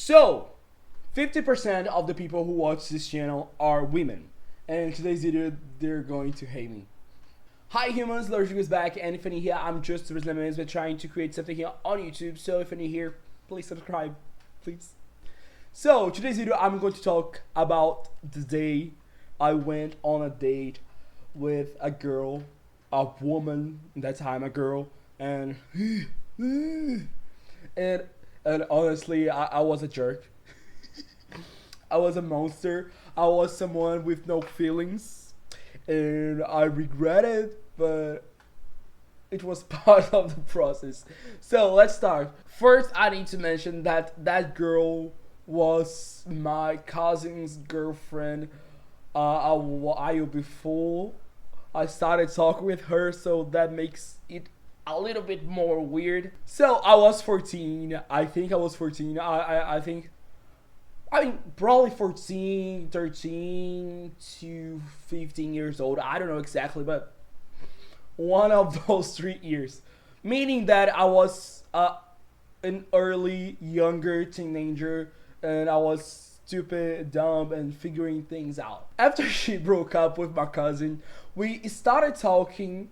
So, 50% of the people who watch this channel are women. And in today's video, they're going to hate me. Hi humans, Lord Digory is back, and if you're new here, I'm just been trying to create something here on YouTube. So if you're new here, please subscribe, please. So today's video, I'm going to talk about the day I went on a date with a girl, a woman, that time a girl, and and honestly, I was a jerk. I was a monster. I was someone with no feelings, and I regret it, but it was part of the process. So let's start. First, I need to mention that that girl was my cousin's girlfriend. A while before I started talking with her, so that makes it a little bit more weird. So I was 14. I think I was 14. I think. I mean, probably 14, 13 to 15 years old. I don't know exactly, but one of those 3 years. Meaning that I was an early, younger teenager, and I was stupid, dumb, and figuring things out. After she broke up with my cousin, we started talking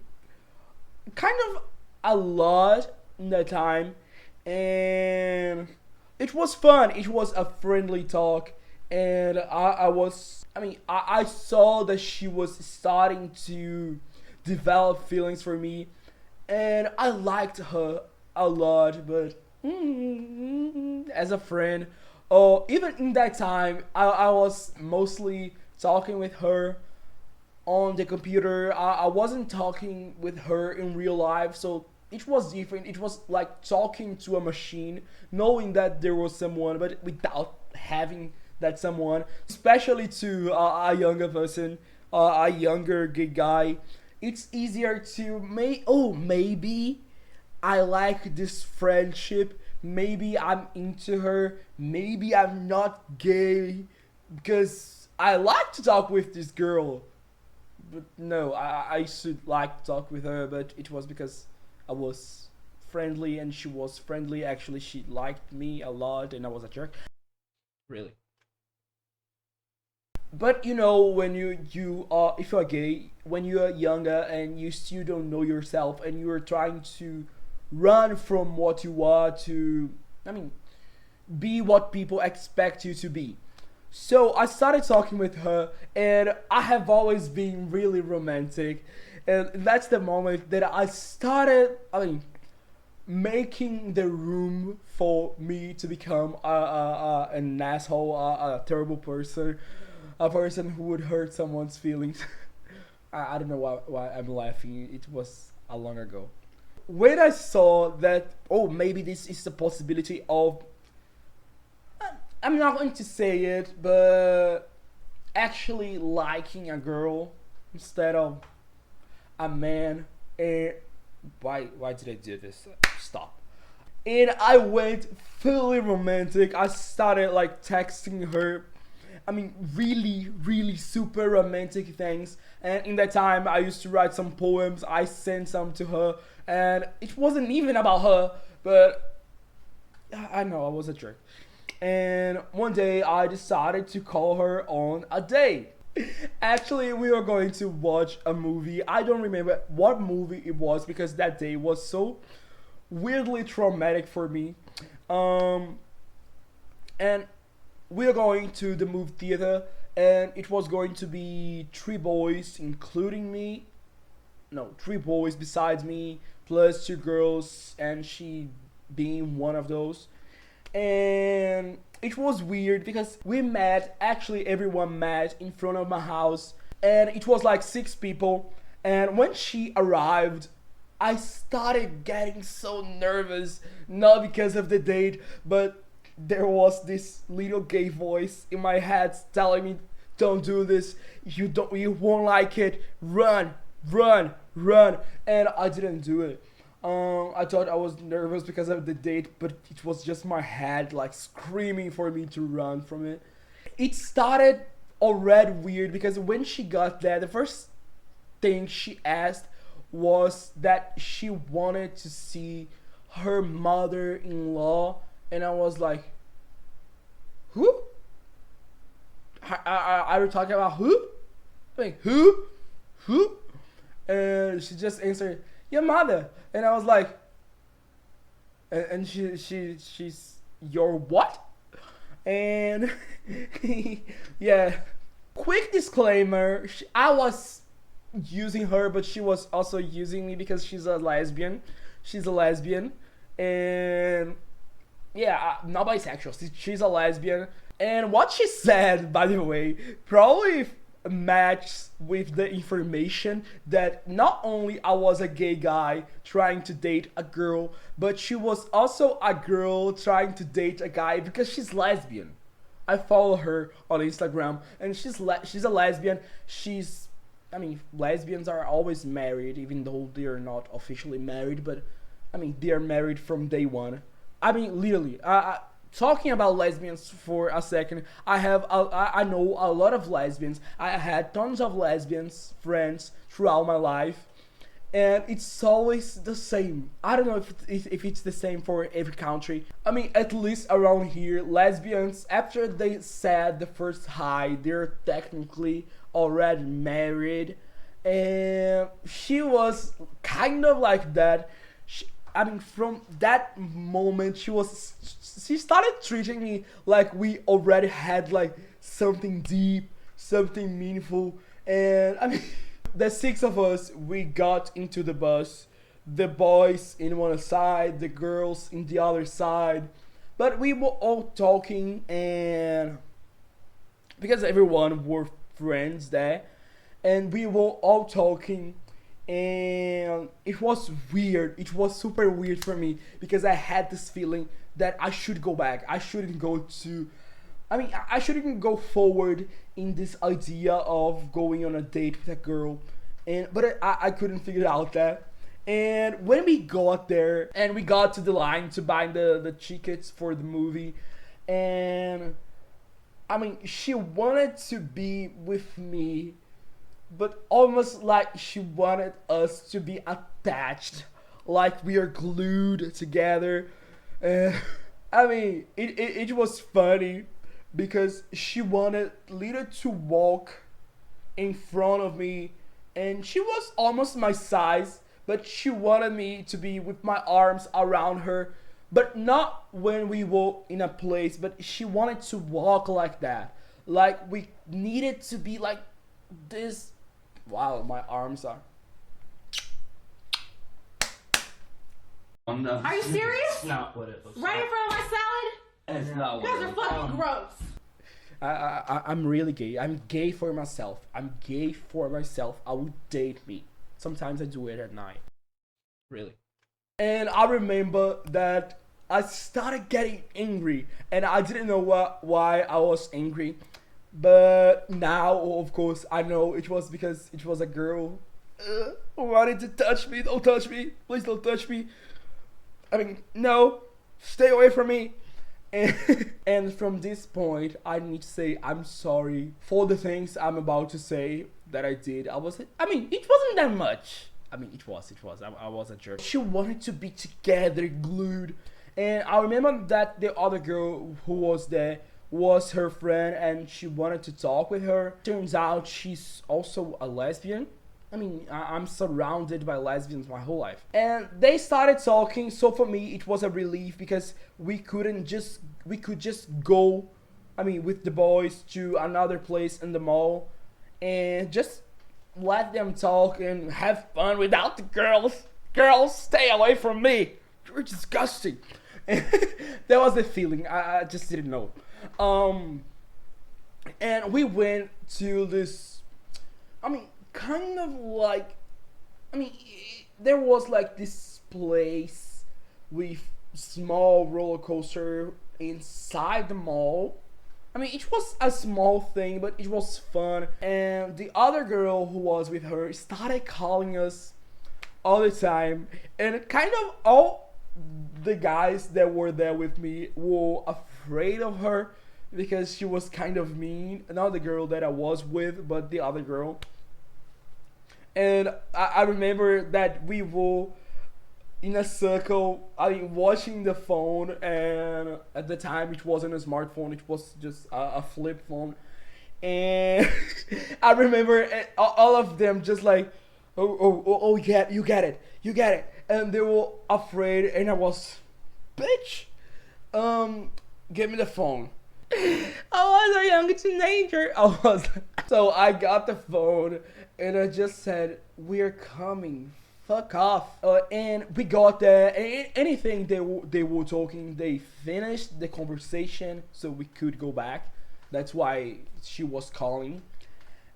kind of a lot in that time, and it was fun. It was a friendly talk, and I saw that she was starting to develop feelings for me, and I liked her a lot. But as a friend, or even in that time, I was mostly talking with her on the computer. I wasn't talking with her in real life, so it was different. It was like talking to a machine, knowing that there was someone, but without having that someone. Especially to a younger person, a younger gay guy, it's easier to maybe I like this friendship. Maybe I'm into her. Maybe I'm not gay because I like to talk with this girl. But no, I should like to talk with her, but it was because I was friendly and she was friendly. Actually, she liked me a lot and I was a jerk. Really. But you know, when you are, if you're gay, when you are younger and you still don't know yourself and you are trying to run from what you are to, be what people expect you to be. So I started talking with her, and I have always been really romantic, and that's the moment that I started. Making the room for me to become an asshole, a terrible person, a person who would hurt someone's feelings. I don't know why I'm laughing. It was a long ago. When I saw that, oh, maybe this is a possibility of, I'm not going to say it, but actually liking a girl instead of a man. And why did I do this? Stop. And I went fully romantic. I started like texting her. Really super romantic things. And in that time, I used to write some poems. I sent some to her, and it wasn't even about her, but I know I was a jerk. And one day I decided to call her on a date. Actually, we were going to watch a movie. I don't remember what movie it was because that day was so weirdly traumatic for me. And we are going to the movie theater, and it was going to be three boys, including me. No, three boys besides me, plus two girls, and she being one of those. And it was weird because we met, actually everyone met in front of my house, and it was like 6 people. And when she arrived, I started getting so nervous, not because of the date, but there was this little gay voice in my head telling me, don't do this, you won't like it, run, run, run. And I didn't do it. I thought I was nervous because of the date, but it was just my head like screaming for me to run from it. It started already weird because when she got there, the first thing she asked was that she wanted to see her mother-in-law, and I was like, who? Are you talking about who? I mean, who? Who? And she just answered, your mother. And I was like, and she's your what? And yeah, quick disclaimer, I was using her, but she was also using me because she's a lesbian. She's a lesbian. And yeah, not bisexual. She's a lesbian. And what she said, by the way, probably matched with the information that not only I was a gay guy trying to date a girl, but she was also a girl trying to date a guy because she's lesbian. I follow her on Instagram, and she's a lesbian. I mean, lesbians are always married, even though they are not officially married, but I mean, they are married from day one. I mean, literally, talking about lesbians for a second, I know a lot of lesbians. I had tons of lesbians friends throughout my life, and it's always the same. I don't know if it's the same for every country. I mean, at least around here, lesbians, after they said the first hi, they're technically already married, and she was kind of like that. I mean, from that moment, she started treating me like we already had like something deep, something meaningful. And I mean, the six of us, we got into the bus, the boys in one side, the girls in the other side, but we were all talking, and because everyone were friends there, and we were all talking, and it was weird. It was super weird for me because I had this feeling that I should go back. I shouldn't I shouldn't go forward in this idea of going on a date with a girl, but I couldn't figure out that. And when we got there and we got to the line to buy the tickets for the movie, and I mean, she wanted to be with me, but almost like she wanted us to be attached, like we are glued together. I mean, it was funny because she wanted Lita to walk in front of me, and she was almost my size, but she wanted me to be with my arms around her, but not when we were in a place, but she wanted to walk like that, like we needed to be like this. Wow, my arms are. Are you serious? It's not what it looks Right in like. front of my salad? It's not You what guys it are looks fucking gross. I'm really gay. I'm gay for myself. I'm gay for myself. I would date me. Sometimes I do it at night. Really. And I remember that I started getting angry, and I didn't know why I was angry. But now, of course, I know it was because it was a girl who wanted to touch me. Don't touch me. Please don't touch me. I mean, no. Stay away from me. And from this point, I need to say I'm sorry for the things I'm about to say that I did. I mean, it wasn't that much. I mean, it was. I was a jerk. She wanted to be together, glued. And I remember that the other girl who was there was her friend, and she wanted to talk with her. Turns out she's also a lesbian. I mean, I'm surrounded by lesbians my whole life. And they started talking, so for me it was a relief because we could just go, I mean, with the boys to another place in the mall and just let them talk and have fun without the girls. Girls, stay away from me. You're disgusting. That was the feeling. I just didn't know. And we went to this, I mean, kind of like, I mean, there was like this place with small roller coaster inside the mall. I mean, it was a small thing, but it was fun. And the other girl who was with her started calling us all the time, and kind of all the guys that were there with me were afraid of her because she was kind of mean. Not the girl that I was with, but the other girl. And I remember that we were in a circle, I mean, watching the phone, and at the time it wasn't a smartphone, it was just a flip phone. And I remember all of them just like, oh, yeah, you get it, you get it. And they were afraid, and I was, bitch, give me the phone. I was a young teenager. So I got the phone and I just said, "We're coming. Fuck off." And we got there. Anything they were talking, they finished the conversation, so we could go back. That's why she was calling.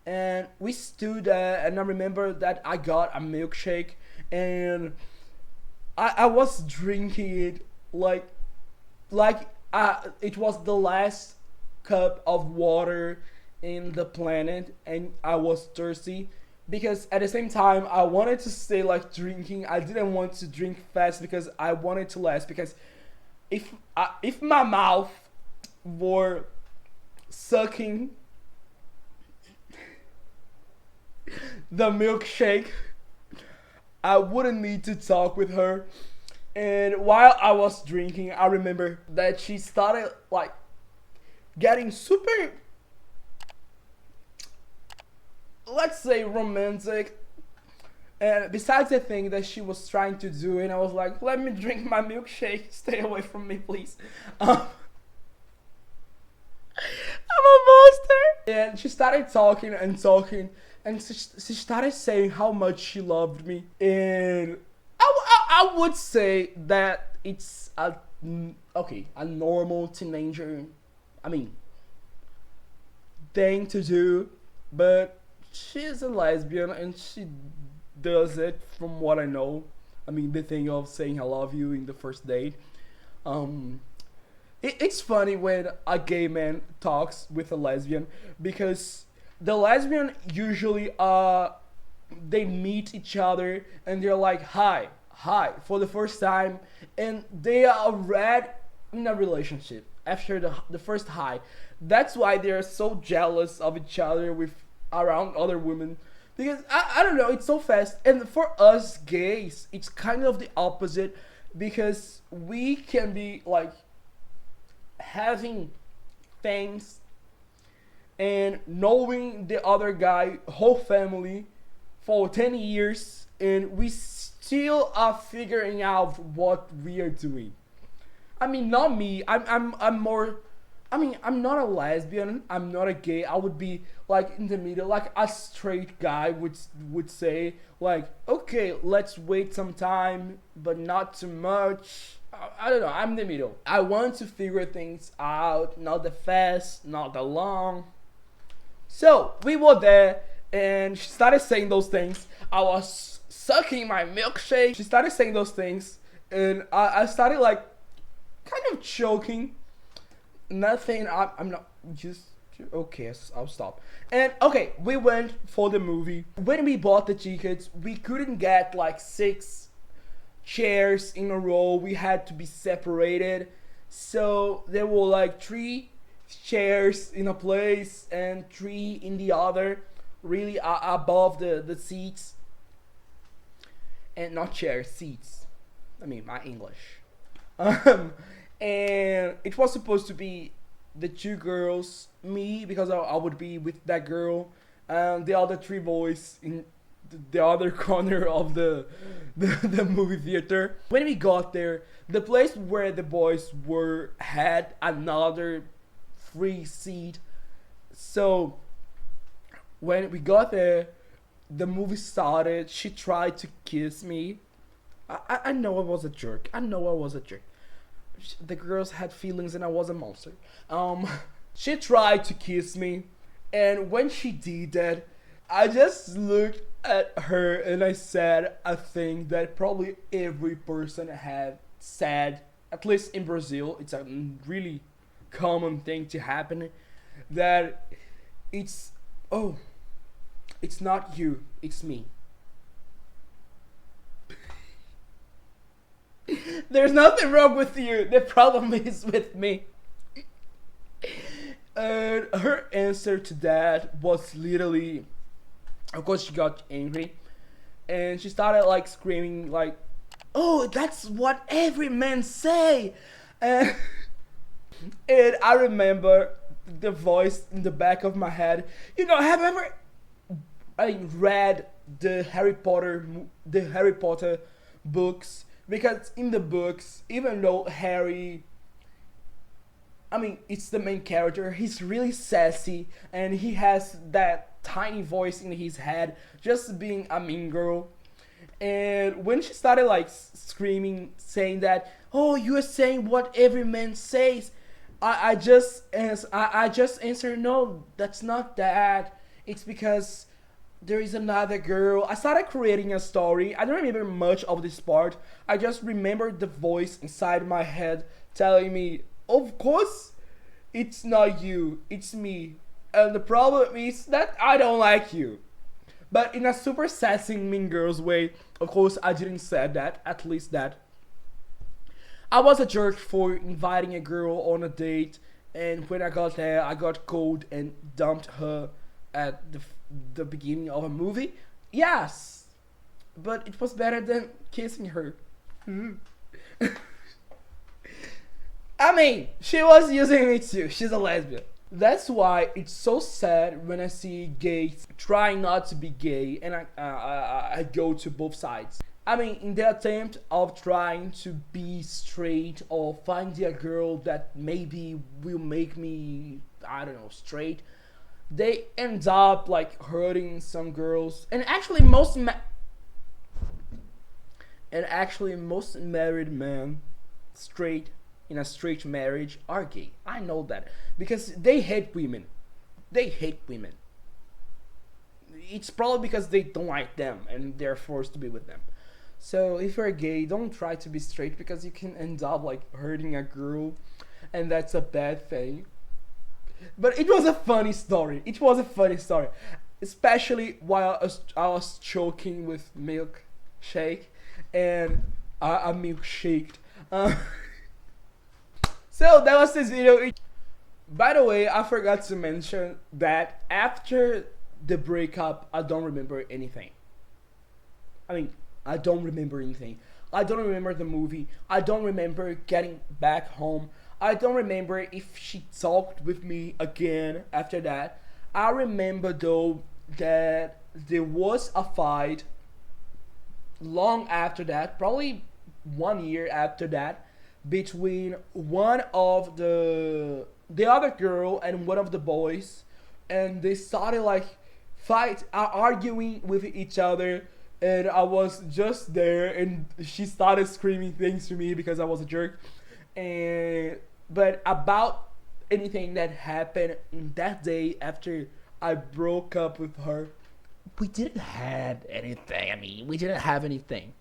And we stood there, and I remember that I got a milkshake, and I was drinking it like it was the last cup of water in the planet, and I was thirsty because at the same time I wanted to stay like drinking. I didn't want to drink fast because I wanted to last, because if my mouth were sucking the milkshake, I wouldn't need to talk with her. And while I was drinking, I remember that she started like getting super, let's say, romantic. And besides the thing that she was trying to do, and I was like, let me drink my milkshake, stay away from me, please. I'm a monster. And she started talking and talking, and she started saying how much she loved me. And I would say that it's a normal teenager, I mean, thing to do, but she's a lesbian and she does it from what I know. I mean, the thing of saying I love you in the first date. It's funny when a gay man talks with a lesbian, because the lesbian usually they meet each other and they're like hi for the first time, and they are already in a relationship after the first hi. That's why they're so jealous of each other with around other women, because I don't know, it's so fast. And for us gays, it's kind of the opposite, because we can be like having things and knowing the other guy whole family for 10 years, and we still are figuring out what we are doing. I mean, not me. I'm more. I mean, I'm not a lesbian. I'm not a gay. I would be like in the middle, like a straight guy would say, like, okay, let's wait some time, but not too much. I don't know. I'm in the middle. I want to figure things out, not the fast, not the long. So we were there, and she started saying those things. I was sucking my milkshake. She started saying those things, and I started like kind of choking. Nothing. I'm not just okay. I'll stop. And okay, we went for the movie. When we bought the tickets, we couldn't get like 6 chairs in a row. We had to be separated. So there were like 3 chairs in a place and 3 in the other, really above the seats. And not chairs, seats. I mean, my English. And it was supposed to be the 2 girls, me, because I would be with that girl, and the other 3 boys in the other corner of the movie theater. When we got there, the place where the boys were had another free seat. So when we got there, the movie started. She tried to kiss me. I know I was a jerk. The girls had feelings and I was a monster. She tried to kiss me, and when she did that, I just looked at her and I said a thing that probably every person had said, at least in Brazil. It's a really common thing to happen. That it's not you, it's me. There's nothing wrong with you. The problem is with me. And her answer to that was literally, of course, she got angry, and she started like screaming, like, oh, that's what every man say. And, and I remember the voice in the back of my head. You know, have you ever read the Harry Potter books? Because in the books, even though Harry, I mean, it's the main character. He's really sassy, and he has that tiny voice in his head, just being a mean girl. And when she started like screaming, saying that, "Oh, you are saying what every man says," I just answered, "No, that's not that. It's because there is another girl." I started creating a story. I don't remember much of this part. I just remember the voice inside my head telling me, "Of course, it's not you, it's me. And the problem is that I don't like you." But in a super sassy mean girls way. Of course, I didn't say that, at least that. I was a jerk for inviting a girl on a date, and when I got there, I got cold and dumped her at the beginning of a movie. Yes, but it was better than kissing her. I mean, she was using me too. She's a lesbian. That's why it's so sad when I see gays trying not to be gay, and I go to both sides. I mean, in the attempt of trying to be straight or finding a girl that maybe will make me, I don't know, straight, they end up like hurting some girls. And actually most married men, straight, in a straight marriage, are gay. I know that because they hate women. They hate women. It's probably because they don't like them and they're forced to be with them. So if you're gay, don't try to be straight because you can end up like hurting a girl, and that's a bad thing. But it was a funny story. It was a funny story, especially while I was choking with milkshake, and I milkshaked. Uh, so that was this video. By the way, I forgot to mention that after the breakup, I don't remember anything. I mean, I don't remember anything. I don't remember the movie. I don't remember getting back home. I don't remember if she talked with me again after that. I remember though that there was a fight long after that, probably 1 year after that, between one of the other girl and one of the boys, and they started like arguing with each other, and I was just there, and she started screaming things to me because I was a jerk. And but about anything that happened in that day after I broke up with her, we didn't have anything. I mean, we didn't have anything.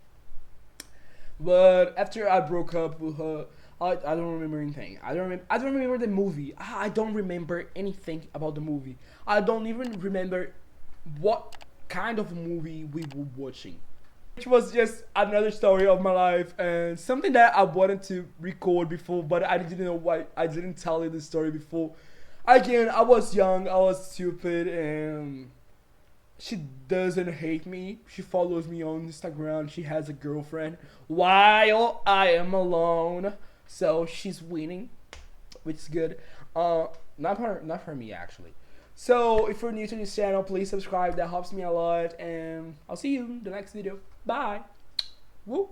But after I broke up with her, I don't remember anything. I don't remember the movie. I don't remember anything about the movie. I don't even remember what kind of movie we were watching. It was just another story of my life and something that I wanted to record before, but I didn't know why I didn't tell you the story before. Again, I was young, I was stupid, and she doesn't hate me. She follows me on Instagram. She has a girlfriend while I am alone. So she's winning, which is good. Not for me actually. So if you're new to this channel, please subscribe. That helps me a lot. And I'll see you in the next video. Bye. Woo.